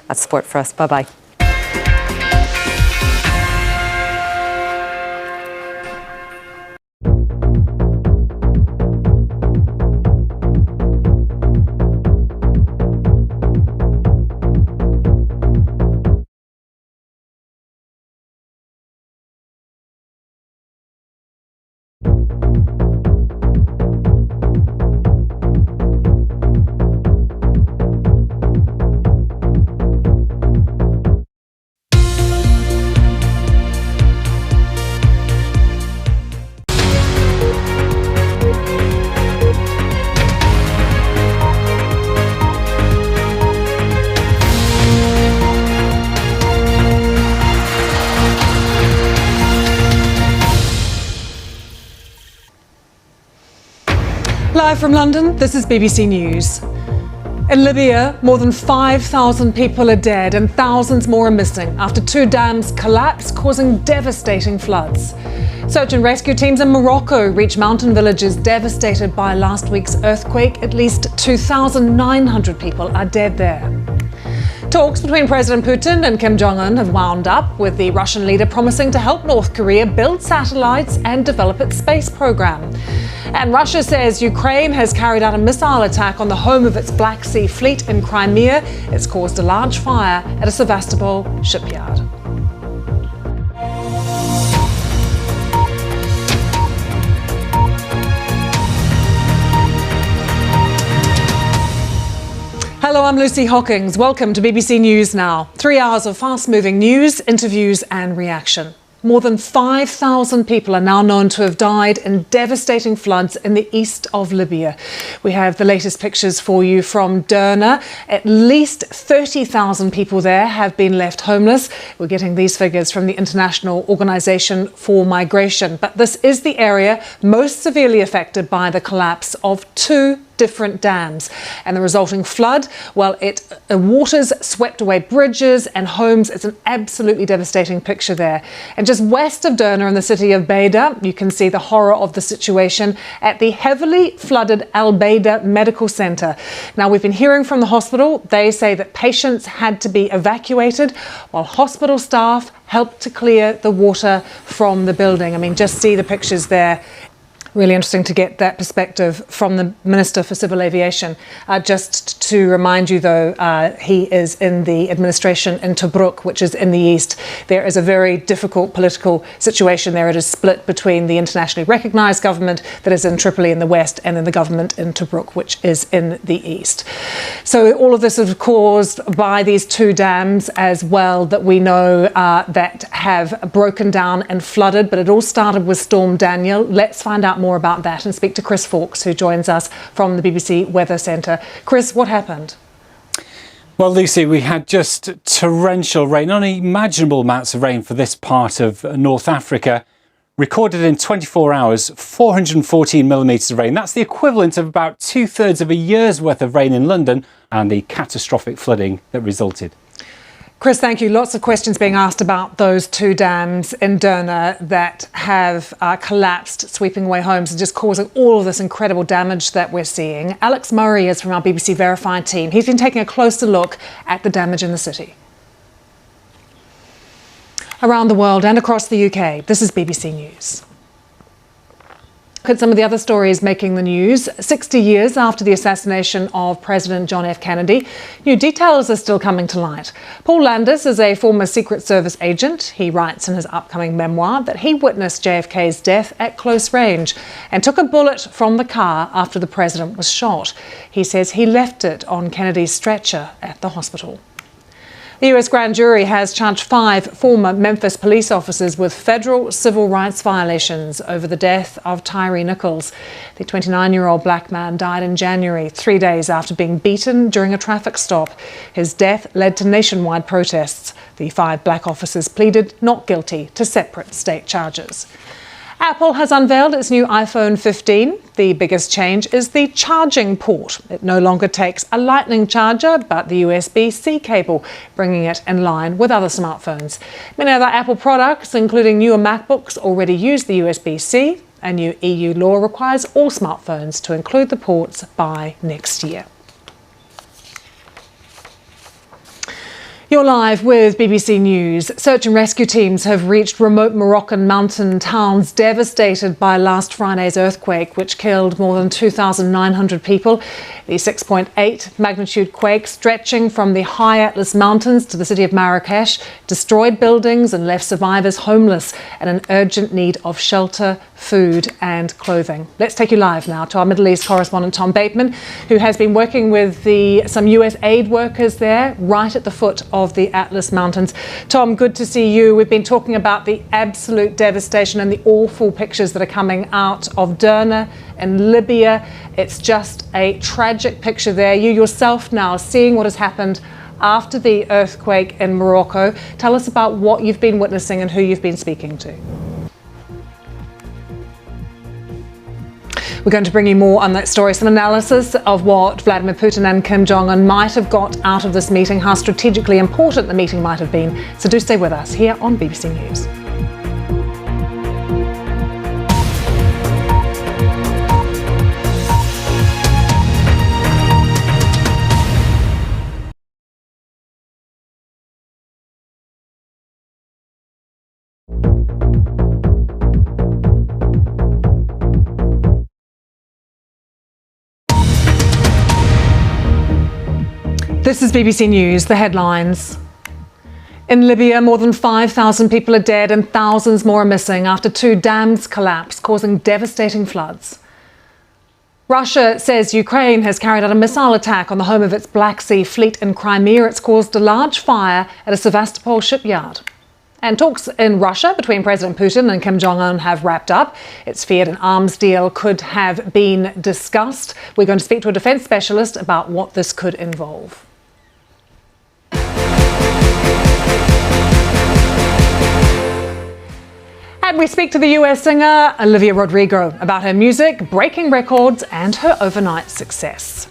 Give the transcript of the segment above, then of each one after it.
That's sport for us. Bye-bye. Live from London, this is BBC News. In Libya, more than 5,000 people are dead and thousands more are missing after 2 dams collapsed, causing devastating floods. Search and rescue teams in Morocco reach mountain villages devastated by last week's earthquake. At least 2,900 people are dead there. Talks between President Putin and Kim Jong-un have wound up, with the Russian leader promising to help North Korea build satellites and develop its space program. And Russia says Ukraine has carried out a missile attack on the home of its Black Sea fleet in Crimea. It's caused a large fire at a Sevastopol shipyard. Hello, I'm Lucy Hockings. Welcome to BBC News Now. 3 hours of fast-moving news, interviews and reaction. More than 5,000 people are now known to have died in devastating floods in the east of Libya. We have the latest pictures for you from Derna. At least 30,000 people there have been left homeless. We're getting these figures from the International Organization for Migration. But this is the area most severely affected by the collapse of 2 different dams, and the resulting flood, well, waters swept away bridges and homes. It's an absolutely devastating picture there. And just west of Derna in the city of Beida, you can see the horror of the situation at the heavily flooded Al Beida Medical Centre. Now, we've been hearing from the hospital. They say that patients had to be evacuated while hospital staff helped to clear the water from the building. I mean, just see the pictures there. Really interesting to get that perspective from the Minister for Civil Aviation. Just to remind you, though, he is in the administration in Tobruk, which is in the east. There is a very difficult political situation there. It is split between the internationally recognised government that is in Tripoli in the west and then the government in Tobruk, which is in the east. So all of this is caused by these 2 dams as well that we know that have broken down and flooded. But it all started with Storm Daniel. Let's find out more about that and speak to Chris Fawkes, who joins us from the BBC Weather Centre. Chris, what happened? Well, Lucy, we had just torrential rain, unimaginable amounts of rain for this part of North Africa. Recorded in 24 hours, 414 millimetres of rain. That's the equivalent of about 2/3 of a year's worth of rain in London, and the catastrophic flooding that resulted. Chris, thank you. Lots of questions being asked about those 2 dams in Derna that have collapsed, sweeping away homes and just causing all of this incredible damage that we're seeing. Alex Murray is from our BBC Verified team. He's been taking a closer look at the damage in the city. Around the world and across the UK, this is BBC News. Look at some of the other stories making the news. 60 years after the assassination of President John F. Kennedy, new details are still coming to light. Paul Landis is a former Secret Service agent. He writes in his upcoming memoir that he witnessed JFK's death at close range and took a bullet from the car after the president was shot. He says he left it on Kennedy's stretcher at the hospital. The US grand jury has charged 5 former Memphis police officers with federal civil rights violations over the death of Tyree Nichols. The 29-year-old black man died in January, 3 days after being beaten during a traffic stop. His death led to nationwide protests. The 5 black officers pleaded not guilty to separate state charges. Apple has unveiled its new iPhone 15. The biggest change is the charging port. It no longer takes a lightning charger, but the USB-C cable, bringing it in line with other smartphones. Many other Apple products, including newer MacBooks, already use the USB-C. A new EU law requires all smartphones to include the ports by next year. You're live with BBC News. Search and rescue teams have reached remote Moroccan mountain towns devastated by last Friday's earthquake, which killed more than 2,900 people. The 6.8 magnitude quake, stretching from the high Atlas Mountains to the city of Marrakesh, destroyed buildings and left survivors homeless and in urgent need of shelter, food and clothing. Let's take you live now to our Middle East correspondent Tom Bateman, who has been working with some US aid workers there right at the foot of the Atlas Mountains. Tom, good to see you. We've been talking about the absolute devastation and the awful pictures that are coming out of Derna and Libya. It's just a tragic picture there. You yourself now seeing what has happened after the earthquake in Morocco. Tell us about what you've been witnessing and who you've been speaking to. We're going to bring you more on that story, some analysis of what Vladimir Putin and Kim Jong-un might have got out of this meeting, how strategically important the meeting might have been. So do stay with us here on BBC News. This is BBC News, the headlines. In Libya, more than 5,000 people are dead and thousands more are missing after two dams collapsed, causing devastating floods. Russia says Ukraine has carried out a missile attack on the home of its Black Sea fleet in Crimea. It's caused a large fire at a Sevastopol shipyard. And talks in Russia between President Putin and Kim Jong-un have wrapped up. It's feared an arms deal could have been discussed. We're going to speak to a defence specialist about what this could involve. And we speak to the US singer Olivia Rodrigo about her music, breaking records and her overnight success.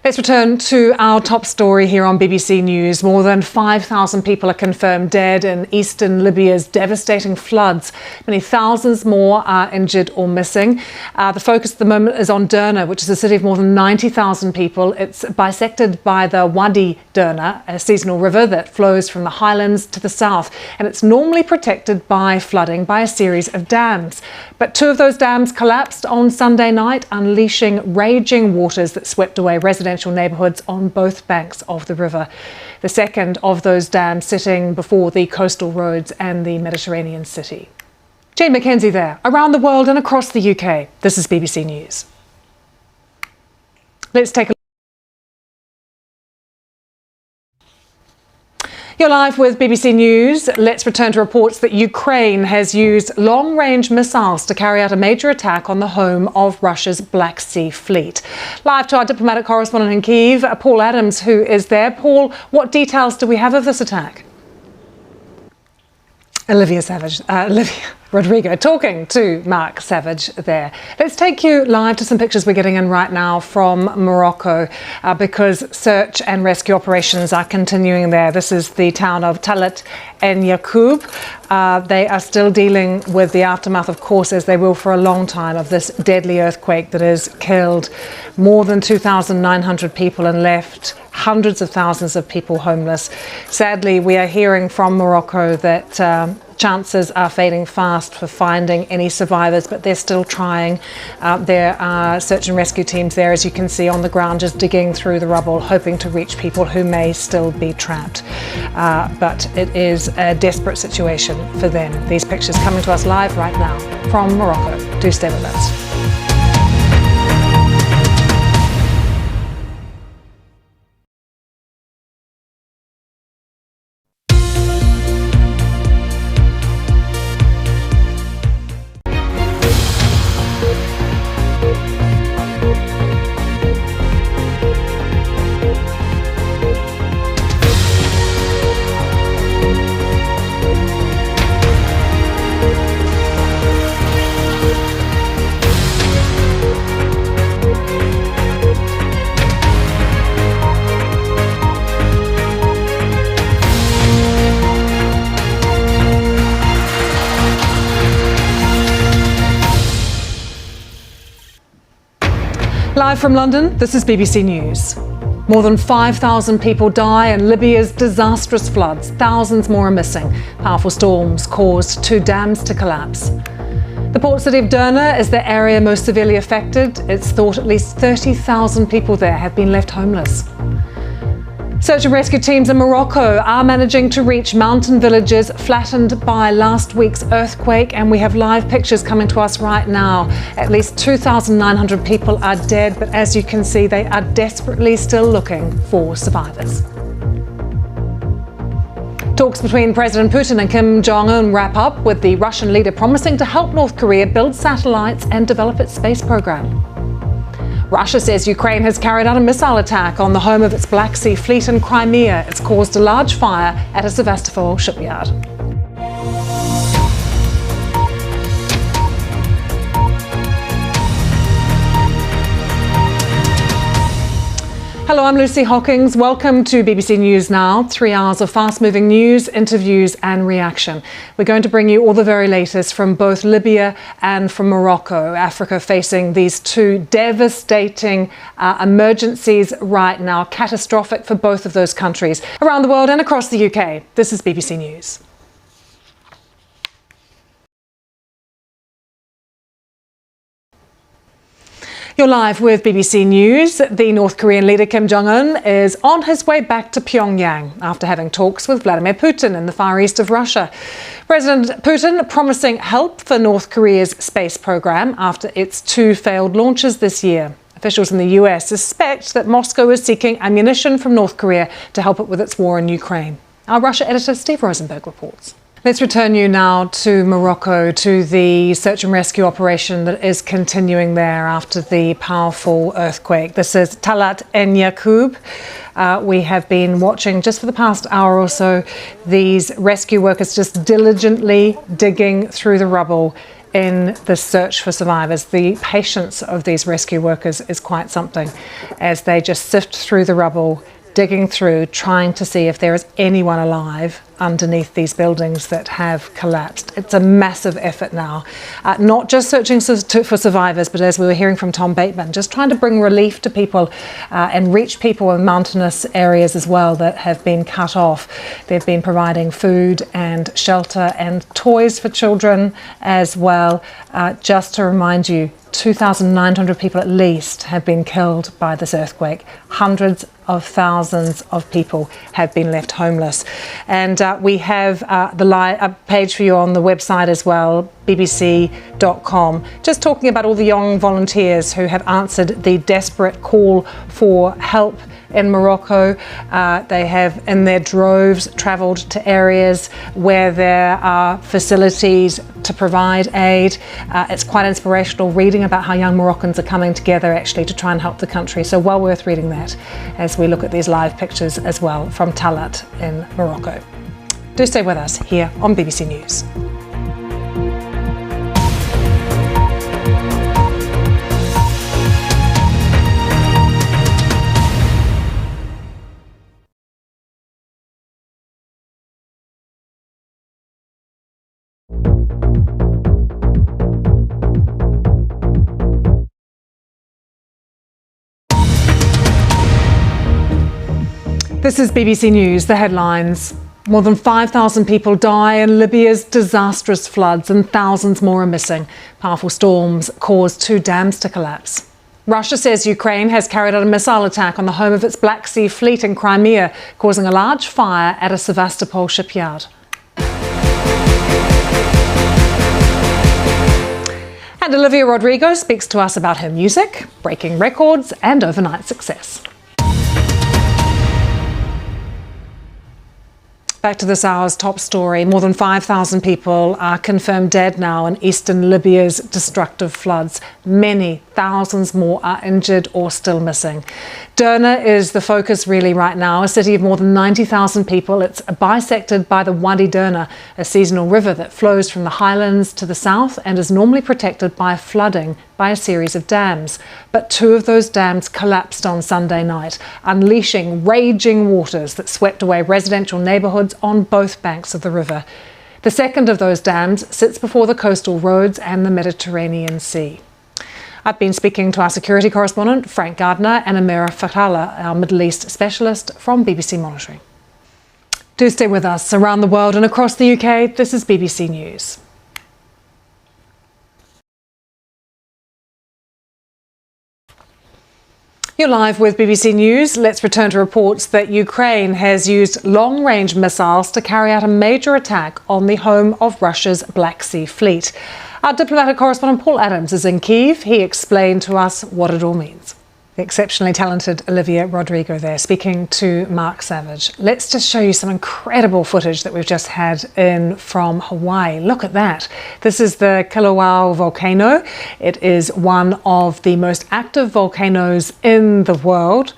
Let's return to our top story here on BBC News. More than 5,000 people are confirmed dead in eastern Libya's devastating floods. Many thousands more are injured or missing. The focus at the moment is on Derna, which is a city of more than 90,000 people. It's bisected by the Wadi Derna, a seasonal river that flows from the highlands to the south. And it's normally protected by flooding by a series of dams. But two of those dams collapsed on Sunday night, unleashing raging waters that swept away residential neighbourhoods on both banks of the river. The second of those dams sitting before the coastal roads and the Mediterranean city. Jane McKenzie there, around the world and across the UK. This is BBC News. Let's take a You're live with BBC News. Let's return to reports that Ukraine has used long-range missiles to carry out a major attack on the home of Russia's Black Sea fleet. Live to our diplomatic correspondent in Kyiv, Paul Adams, who is there. Paul, what details do we have of this attack? Olivia Rodrigo talking to Mark Savage there. Let's take you live to some pictures we're getting in right now from Morocco because search and rescue operations are continuing there. This is the town of Talat en Yacoub. They are still dealing with the aftermath, of course, as they will for a long time, of this deadly earthquake that has killed more than 2,900 people and left hundreds of thousands of people homeless. Sadly, we are hearing from Morocco that chances are fading fast for finding any survivors, but they're still trying. There are search and rescue teams there, as you can see, on the ground, just digging through the rubble, hoping to reach people who may still be trapped. But it is a desperate situation for them. These pictures coming to us live right now from Morocco. Do stay with us. Live from London, this is BBC News. More than 5,000 people die in Libya's disastrous floods. Thousands more are missing. Powerful storms caused 2 dams to collapse. The port city of Derna is the area most severely affected. It's thought at least 30,000 people there have been left homeless. Search and rescue teams in Morocco are managing to reach mountain villages flattened by last week's earthquake, and we have live pictures coming to us right now. At least 2,900 people are dead, but as you can see, they are desperately still looking for survivors. Talks between President Putin and Kim Jong-un wrap up, with the Russian leader promising to help North Korea build satellites and develop its space program. Russia says Ukraine has carried out a missile attack on the home of its Black Sea fleet in Crimea. It's caused a large fire at a Sevastopol shipyard. Hello, I'm Lucy Hockings. Welcome to BBC News Now. 3 hours of fast-moving news, interviews and reaction. We're going to bring you all the very latest from both Libya and from Morocco. Africa facing these 2 devastating emergencies right now, catastrophic for both of those countries. Around the world and across the UK, this is BBC News. You're live with BBC News. The North Korean leader Kim Jong-un is on his way back to Pyongyang after having talks with Vladimir Putin in the far east of Russia. President Putin promising help for North Korea's space program after its 2 failed launches this year. Officials in the US suspect that Moscow is seeking ammunition from North Korea to help it with its war in Ukraine. Our Russia editor Steve Rosenberg reports. Let's return you now to Morocco, to the search and rescue operation that is continuing there after the powerful earthquake. This is Talat En Yacoub. We have been watching just for the past hour or so these rescue workers just diligently digging through the rubble in the search for survivors. The patience of these rescue workers is quite something as they just sift through the rubble, digging through, trying to see if there is anyone alive underneath these buildings that have collapsed. It's a massive effort now, not just searching for survivors, but as we were hearing from Tom Bateman, just trying to bring relief to people and reach people in mountainous areas as well that have been cut off. They've been providing food and shelter and toys for children as well. Just to remind you, 2,900 people at least have been killed by this earthquake. Hundreds of thousands of people have been left homeless. And we have the page for you on the website as well, bbc.com, just talking about all the young volunteers who have answered the desperate call for help in Morocco. They have, in their droves, travelled to areas where there are facilities to provide aid. It's quite inspirational reading about how young Moroccans are coming together actually to try and help the country. So well worth reading that as we look at these live pictures as well from Talat in Morocco. Do stay with us here on BBC News. This is BBC News, the headlines. More than 5,000 people die in Libya's disastrous floods and thousands more are missing. Powerful storms caused 2 dams to collapse. Russia says Ukraine has carried out a missile attack on the home of its Black Sea fleet in Crimea, causing a large fire at a Sevastopol shipyard. And Olivia Rodrigo speaks to us about her music, breaking records and overnight success. Back to this hour's top story. More than 5,000 people are confirmed dead now in eastern Libya's destructive floods. Many thousands more are injured or still missing. Derna is the focus really right now, a city of more than 90,000 people. It's bisected by the Wadi Derna, a seasonal river that flows from the highlands to the south and is normally protected by flooding by a series of dams. But 2 of those dams collapsed on Sunday night, unleashing raging waters that swept away residential neighbourhoods on both banks of the river. The second of those dams sits before the coastal roads and the Mediterranean Sea. I've been speaking to our security correspondent, Frank Gardner, and Amira Fatala, our Middle East specialist from BBC Monitoring. Do stay with us. Around the world and across the UK, this is BBC News. You're live with BBC News. Let's return to reports that Ukraine has used long-range missiles to carry out a major attack on the home of Russia's Black Sea Fleet. Our diplomatic correspondent Paul Adams is in Kyiv. He explained to us what it all means. The exceptionally talented Olivia Rodrigo there speaking to Mark Savage. Let's just show you some incredible footage that we've just had in from Hawaii. Look at that. This is the Kilauea volcano. It is one of the most active volcanoes in the world.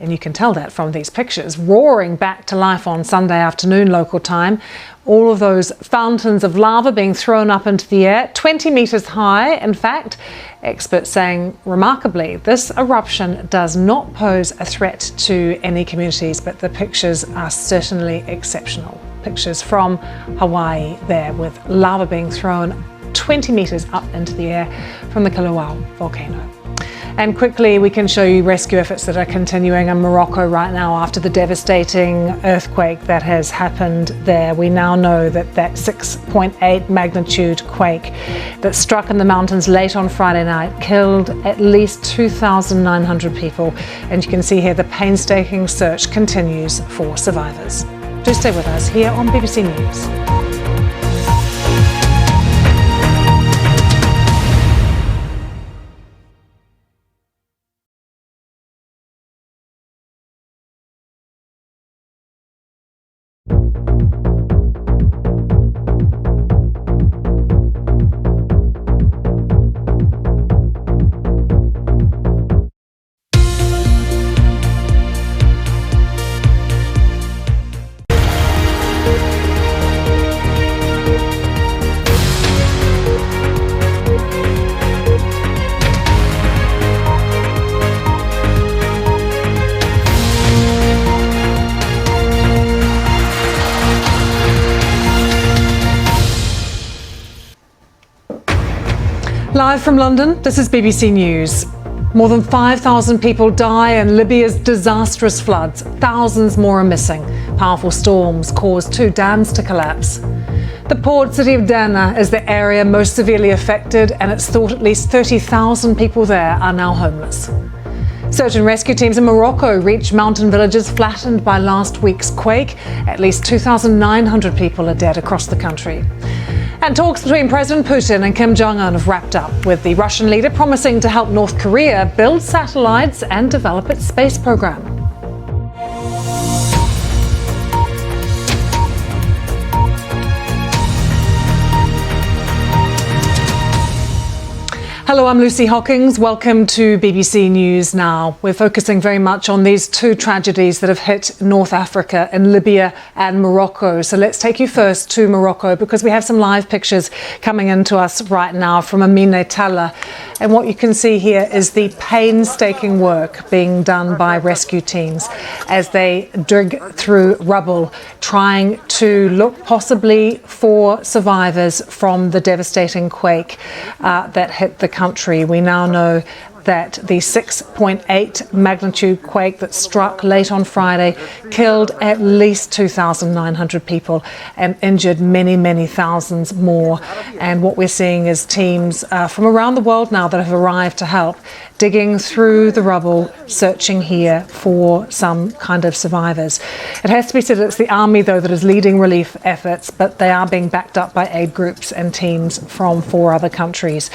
And you can tell that from these pictures, roaring back to life on Sunday afternoon local time. All of those fountains of lava being thrown up into the air, 20 metres high. In fact, experts saying remarkably, this eruption does not pose a threat to any communities, but the pictures are certainly exceptional. Pictures from Hawaii there with lava being thrown 20 metres up into the air from the Kilauea volcano. And quickly, we can show you rescue efforts that are continuing in Morocco right now after the devastating earthquake that has happened there. We now know that that 6.8 magnitude quake that struck in the mountains late on Friday night killed at least 2,900 people. And you can see here the painstaking search continues for survivors. Do stay with us here on BBC News. Live from London, this is BBC News. More than 5,000 people die in Libya's disastrous floods. Thousands more are missing. Powerful storms caused 2 dams to collapse. The port city of Derna is the area most severely affected, and it's thought at least 30,000 people there are now homeless. Search and rescue teams in Morocco reach mountain villages flattened by last week's quake. At least 2,900 people are dead across the country. And talks between President Putin and Kim Jong-un have wrapped up, with the Russian leader promising to help North Korea build satellites and develop its space program. Hello, I'm Lucy Hockings. Welcome to BBC News Now. We're focusing very much on these 2 tragedies that have hit North Africa in Libya and Morocco. So let's take you first to Morocco because we have some live pictures coming into us right now from Amina Talla. And what you can see here is the painstaking work being done by rescue teams as they dig through rubble, trying to look possibly for survivors from the devastating quake that hit the country. We now know that the 6.8 magnitude quake that struck late on Friday killed at least 2,900 people and injured many, many thousands more. And what we're seeing is teams from around the world now that have arrived to help, digging through the rubble, searching here for some kind of survivors. It has to be said it's the army, though, that is leading relief efforts, but they are being backed up by aid groups and teams from 4 other countries.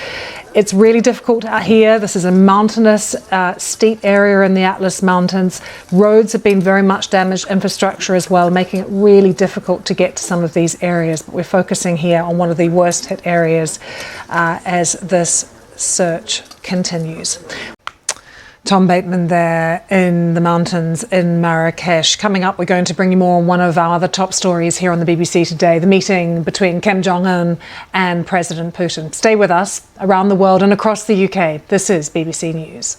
It's really difficult out here. This is a mountainous, steep area in the Atlas Mountains. Roads have been very much damaged, infrastructure as well, making it really difficult to get to some of these areas. But we're focusing here on one of the worst hit areas as this search continues. Tom Bateman there in the mountains in Marrakesh. Coming up, we're going to bring you more on one of our other top stories here on the BBC today, the meeting between Kim Jong-un and President Putin. Stay with us. Around the world and across the UK, this is BBC News.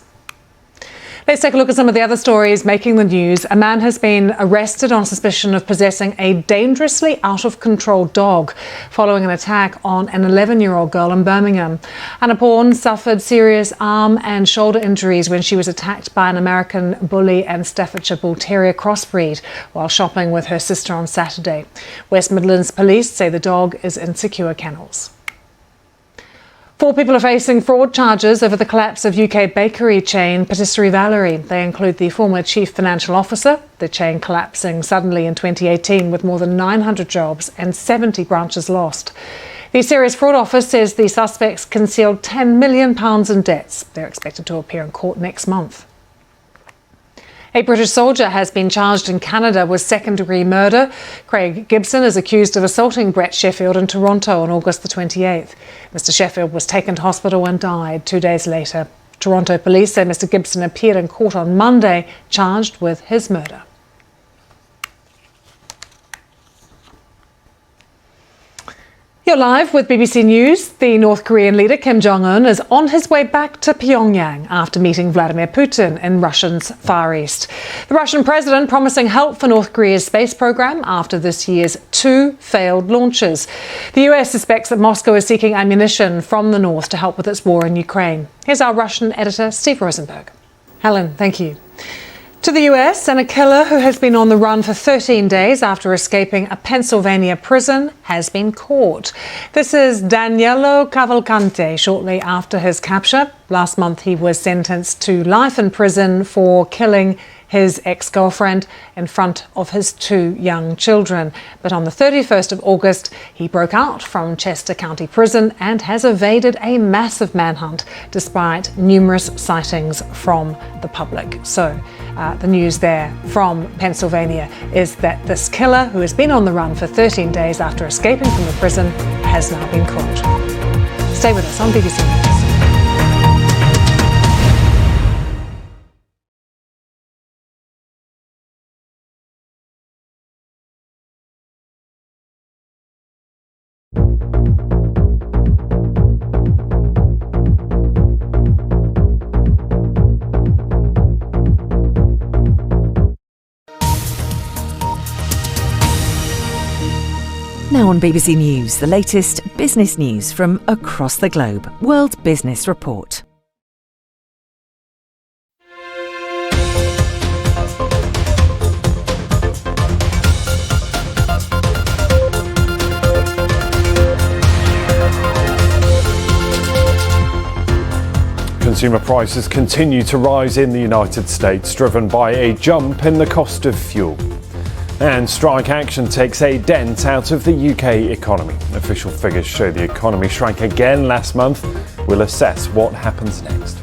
Let's take a look at some of the other stories making the news. A man has been arrested on suspicion of possessing a dangerously out-of-control dog following an attack on an 11-year-old girl in Birmingham. Anna Pawn suffered serious arm and shoulder injuries when she was attacked by an American Bully and Staffordshire Bull Terrier crossbreed while shopping with her sister on Saturday. West Midlands Police say the dog is in secure kennels. 4 people are facing fraud charges over the collapse of UK bakery chain Patisserie Valerie. They include the former chief financial officer, the chain collapsing suddenly in 2018 with more than 900 jobs and 70 branches lost. The Serious Fraud Office says the suspects concealed £10 million in debts. They're expected to appear in court next month. A British soldier has been charged in Canada with second-degree murder. Craig Gibson is accused of assaulting Brett Sheffield in Toronto on August the 28th. Mr Sheffield was taken to hospital and died 2 days later. Toronto police say Mr Gibson appeared in court on Monday, charged with his murder. You're live with BBC News. The North Korean leader Kim Jong-un is on his way back to Pyongyang after meeting Vladimir Putin in Russia's Far East. The Russian president promising help for North Korea's space program after this year's 2 failed launches. The US suspects that Moscow is seeking ammunition from the north to help with its war in Ukraine. Here's our Russian editor, Steve Rosenberg. Helen, thank you. To the US, and a killer who has been on the run for 13 days after escaping a Pennsylvania prison has been caught. This is Danilo Cavalcante shortly after his capture. Last month he was sentenced to life in prison for killing his ex-girlfriend in front of his 2 young children. But on the 31st of August, he broke out from Chester County Prison and has evaded a massive manhunt despite numerous sightings from the public. So the news there from Pennsylvania is that this killer, who has been on the run for 13 days after escaping from the prison, has now been caught. Stay with us on BBC News. Now on BBC News, the latest business news from across the globe. World Business Report. Consumer prices continue to rise in the United States, driven by a jump in the cost of fuel. And strike action takes a dent out of the UK economy. Official figures show the economy shrank again last month. We'll assess what happens next.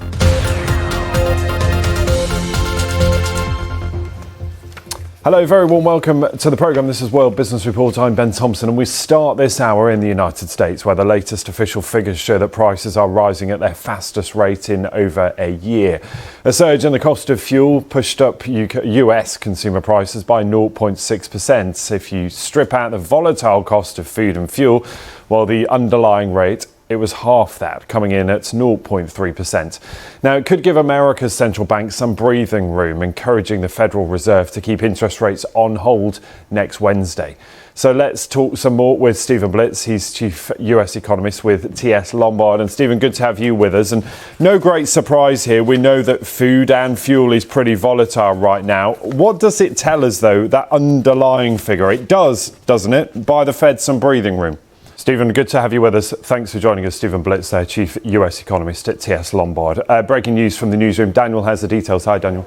Hello, very warm welcome to the programme. This is World Business Report. I'm Ben Thompson, and we start this hour in the United States, where the latest official figures show that prices are rising at their fastest rate in over a year. A surge in the cost of fuel pushed up US consumer prices by 0.6%. If you strip out the volatile cost of food and fuel, while the underlying rate, it was half that, coming in at 0.3%. Now, it could give America's central bank some breathing room, encouraging the Federal Reserve to keep interest rates on hold next Wednesday. So let's talk some more with Stephen Blitz. He's chief US economist with TS Lombard. And Stephen, good to have you with us. And no great surprise here. We know that food and fuel is pretty volatile right now. What does it tell us, though, that underlying figure? It does, doesn't it, buy the Fed some breathing room? Stephen, good to have you with us. Thanks for joining us. Stephen Blitz there, Chief US Economist at TS Lombard. Breaking news from the newsroom. Daniel has the details. Hi, Daniel.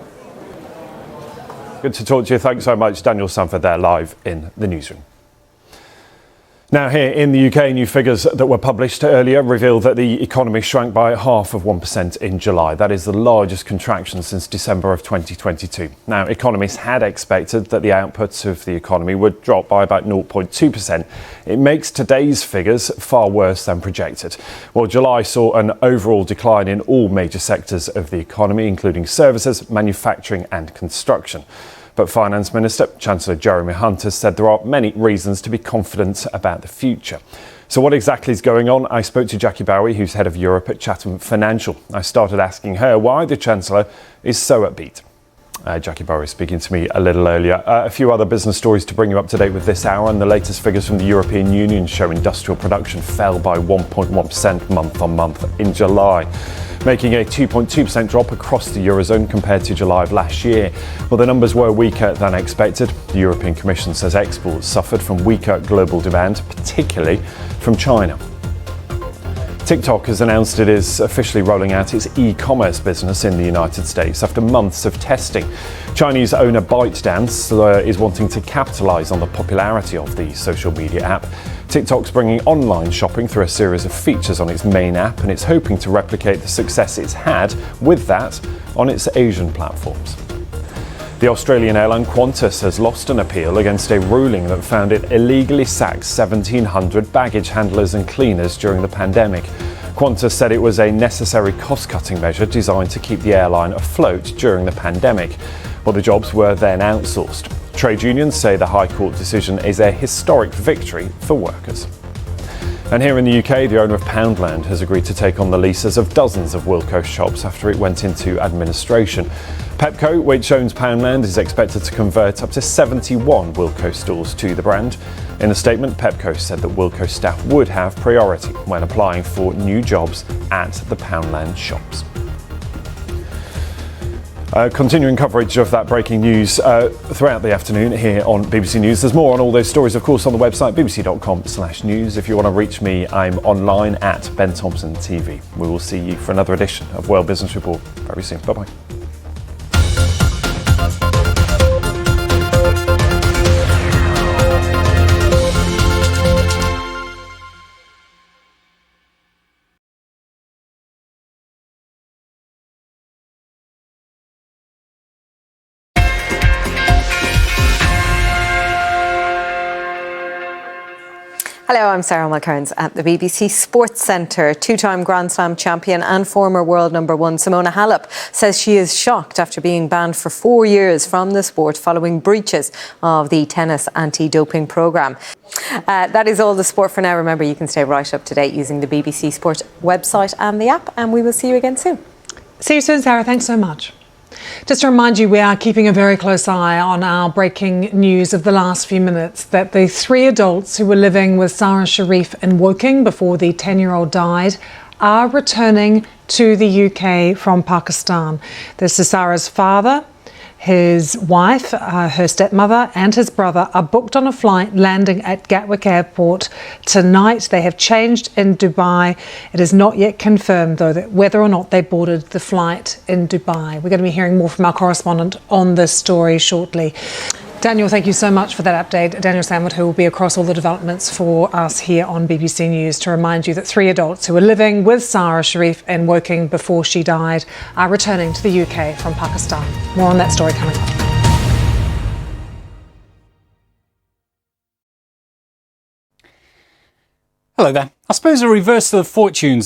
Good to talk to you. Thanks so much. Daniel Sanford there, live in the newsroom. Now, here in the UK, new figures that were published earlier reveal that the economy shrank by 0.5% in July. That is the largest contraction since December of 2022. Now, economists had expected that the outputs of the economy would drop by about 0.2%. It makes today's figures far worse than projected. Well, July saw an overall decline in all major sectors of the economy, including services, manufacturing and construction. But Finance Minister, Chancellor Jeremy Hunt, has said there are many reasons to be confident about the future. So what exactly is going on? I spoke to Jackie Bowie, who's head of Europe at Chatham Financial. I started asking her why the Chancellor is so upbeat. Jackie Bowie speaking to me a little earlier. A few other business stories to bring you up to date with this hour, and the latest figures from the European Union show industrial production fell by 1.1% month on month in July, making a 2.2% drop across the Eurozone compared to July of last year. Well, the numbers were weaker than expected. The European Commission says exports suffered from weaker global demand, particularly from China. TikTok has announced it is officially rolling out its e-commerce business in the United States after months of testing. Chinese owner ByteDance is wanting to capitalise on the popularity of the social media app. TikTok's bringing online shopping through a series of features on its main app, and it's hoping to replicate the success it's had with that on its Asian platforms. The Australian airline Qantas has lost an appeal against a ruling that found it illegally sacked 1,700 baggage handlers and cleaners during the pandemic. Qantas said it was a necessary cost-cutting measure designed to keep the airline afloat during the pandemic. Well, the jobs were then outsourced. Trade unions say the High Court decision is a historic victory for workers. And here in the UK, the owner of Poundland has agreed to take on the leases of dozens of Wilko shops after it went into administration. Pepco, which owns Poundland, is expected to convert up to 71 Wilko stores to the brand. In a statement, Pepco said that Wilko staff would have priority when applying for new jobs at the Poundland shops. Continuing coverage of that breaking news throughout the afternoon here on BBC News. There's more on all those stories, of course, on the website bbc.com/news. If you want to reach me, I'm online at Ben Thompson TV. We will see you for another edition of World Business Report very soon. Bye-bye. Hello, I'm Sarah Mulcairns at the BBC Sports Centre. Two-time Grand Slam champion and former world number one Simona Halep says she is shocked after being banned for 4 years from the sport following breaches of the tennis anti-doping programme. That is all the sport for now. Remember, you can stay right up to date using the BBC Sport website and the app, and we will see you again soon. See you soon, Sarah. Thanks so much. Just to remind you, we are keeping a very close eye on our breaking news of the last few minutes that the 3 adults who were living with Sarah Sharif in Woking before the 10-year-old died are returning to the UK from Pakistan. This is Sarah's father, his wife, her stepmother and his brother are booked on a flight landing at Gatwick Airport tonight. They have changed in Dubai. It is not yet confirmed, though, that whether or not they boarded the flight in Dubai. We're going to be hearing more from our correspondent on this story shortly. Daniel, thank you so much for that update. Daniel Samwood, who will be across all the developments for us here on BBC News, to remind you that 3 adults who were living with Sarah Sharif in Woking before she died are returning to the UK from Pakistan. More on that story coming up. Hello there. I suppose a reversal of fortunes